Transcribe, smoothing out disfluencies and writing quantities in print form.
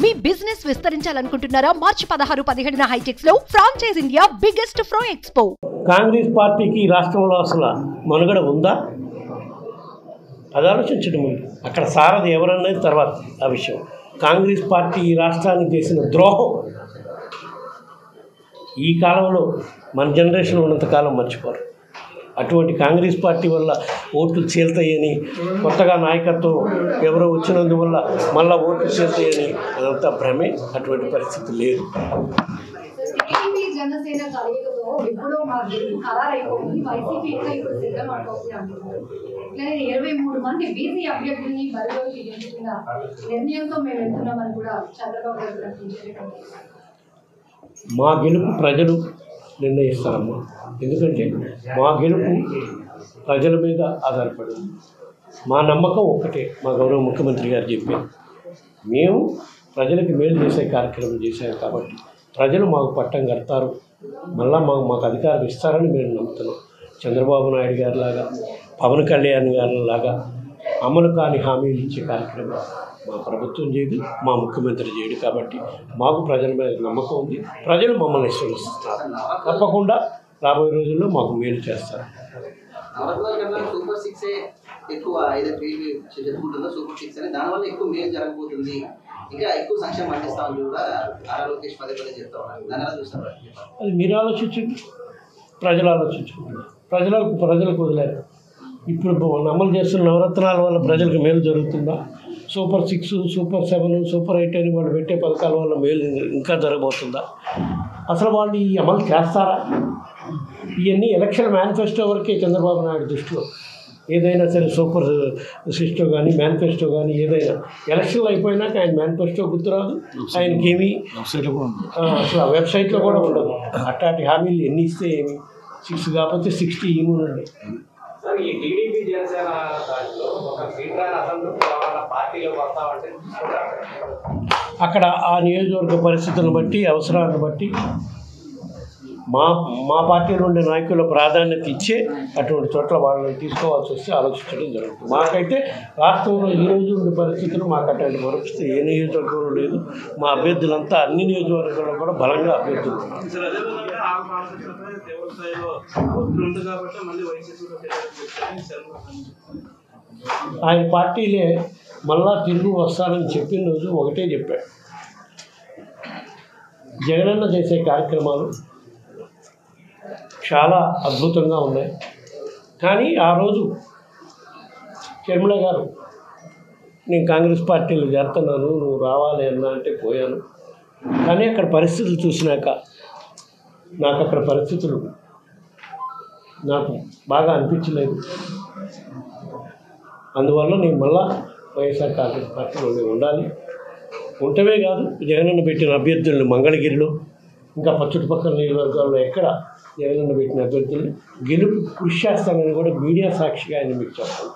మీ business విస్తరించాలనుకుంటున్నారా? మార్చి 16-17 హైటెక్స్ లో franchise India biggest ఫ్రో expo. Congress పార్టీకి రాష్ట్రంలో అసలు మనుగడ ఉందా అది ఆలోచించడం ముందు అక్కడ సారథి ఎవరన్నది తర్వాత ఆ విషయం. కాంగ్రెస్ పార్టీ ఈ రాష్ట్రానికి చేసిన ద్రోహం ఈ కాలంలో మన జనరేషన్ ఉన్నంతకాలం మర్చిపోరు. అటువంటి కాంగ్రెస్ పార్టీ వల్ల ఓట్లు చీల్తాయని, కొత్తగా నాయకత్వం ఎవరో వచ్చినందువల్ల మళ్ళీ ఓట్లు చీల్తాయని అదంతా భ్రమే. అటువంటి పరిస్థితి లేదు. జనసేన కలయికతో ఎప్పుడో ఖరారైపోయింది. వైసీపీ ఇంకా ఇప్పుడు సిద్ధం అవుతుంది అంటున్నారు. ఇట్లా 23 మంది బీసీ అభ్యర్థుల్ని బరిలోకి దించుతున్న నిర్ణయంతో మేము వెళ్తున్నామని కూడా చంద్రబాబు గారు ప్రకటించారు. మా గెలుపు ప్రజలు నిర్ణయిస్తారమ్మా. ఎందుకంటే మా గెలుపు ప్రజల మీద ఆధారపడింది. మా నమ్మకం ఒక్కటే, మా గౌరవ ముఖ్యమంత్రి గారు చెప్పారు, మేము ప్రజలకు మేలు చేసే కార్యక్రమం చేశాం కాబట్టి ప్రజలు మాకు పట్టం కడతారు, మళ్ళీ మాకు అధికారం ఇస్తారని మేము నమ్ముతున్నాం. చంద్రబాబు నాయుడు గారి లాగా, పవన్ కళ్యాణ్ గారి లాగా అమలు కాని హామీలు ఇచ్చే కార్యక్రమం మా ప్రభుత్వం చేయదు, మా ముఖ్యమంత్రి చేయడు. కాబట్టి మాకు ప్రజల మీద నమ్మకం ఉంది. ప్రజలు మమ్మల్ని విశ్వసిస్తారు. తప్పకుండా రాబోయే రోజుల్లో మాకు మేలు చేస్తారు. సూపర్ 6 ఎక్కువ ఏదైతే చెప్పుకుంటుందో సూపర్ 6 అని, దానివల్ల ఎక్కువ మేలు జరగబోతుంది, ఇంకా ఎక్కువ సంక్షేమం అందిస్తామని కూడా నారా లోకేష్ పదే చెప్తా ఉన్నారు. దాని ఎలా చూస్తారు? అది మీరు ఆలోచించండి, ప్రజలు ఆలోచించుకుంటున్నారు. ప్రజలకు వదిలేరు. ఇప్పుడు అమలు చేస్తున్న నవరత్నాల వల్ల ప్రజలకు మేలు జరుగుతుందా? సూపర్ 6, సూపర్ 7, సూపర్ 8 అని వాళ్ళు పెట్టే పథకాల వల్ల మేలు ఇంకా జరగబోతుందా? అసలు వాళ్ళు ఈ అమలు చేస్తారా? ఇవన్నీ ఎలక్షన్ మేనిఫెస్టో వరకే చంద్రబాబు నాయుడు దృష్టిలో. ఏదైనా సరే సూపర్ సిస్టో కానీ మేనిఫెస్టో కానీ ఏదైనా ఎలక్షన్లు అయిపోయినాక ఆయన మేనిఫెస్టో గుర్తురాదు. ఆయనకి ఏమి అసలు ఆ వెబ్సైట్లో కూడా ఉండదు. అట్లాంటి హామీలు ఎన్ని ఇస్తే ఏమి, 6 కాకపోతే 60 ఏముందండి. ఈ టీడీపీ జనసేన దాంట్లో ఒక సీట్రాని అసెంబ్లీ పార్టీలో వస్తామంటే అక్కడ ఆ నియోజకవర్గ పరిస్థితులను బట్టి, అవసరాలను బట్టి మా పార్టీలో ఉండే నాయకుల ప్రాధాన్యత ఇచ్చే అటువంటి చోట్ల వాళ్ళని తీసుకోవాల్సి వస్తే ఆలోచించడం జరుగుతుంది. మాకైతే రాష్ట్రంలో ఈ రోజు ఉండే పరిస్థితులు మాకు అటువంటి పరిస్థితి ఏ నియోజకవర్గంలో లేదు. మా అభ్యర్థులంతా అన్ని నియోజకవర్గాల్లో కూడా బలంగా అభ్యర్థులు. ఆయన పార్టీలే మళ్ళా తిరిగి వస్తానని చెప్పిన రోజు ఒకటే చెప్పాడు, జగనన్న చేసే కార్యక్రమాలు చాలా అద్భుతంగా ఉన్నాయి. కానీ ఆ రోజు షర్మిల గారు నేను కాంగ్రెస్ పార్టీలో చేరుతున్నాను, నువ్వు రావాలి అన్నా అంటే పోయాను. కానీ అక్కడ పరిస్థితులు చూసినాక నాకు అక్కడ పరిస్థితులు నాకు బాగా అనిపించలేదు. అందువల్ల నేను మళ్ళా వైఎస్ఆర్ కాంగ్రెస్ పార్టీలో ఉండాలి. ఉండటమే కాదు, జగనన్న పెట్టిన అభ్యర్థులను మంగళగిరిలో ఇంకా చుట్టుపక్కల నియోజకవర్గాల్లో ఎక్కడ జగనన్న పెట్టిన అభ్యర్థులను గెలుపు కృషి చేస్తానని కూడా మీడియా సాక్షిగా ఆయన మీకు చెప్తాను.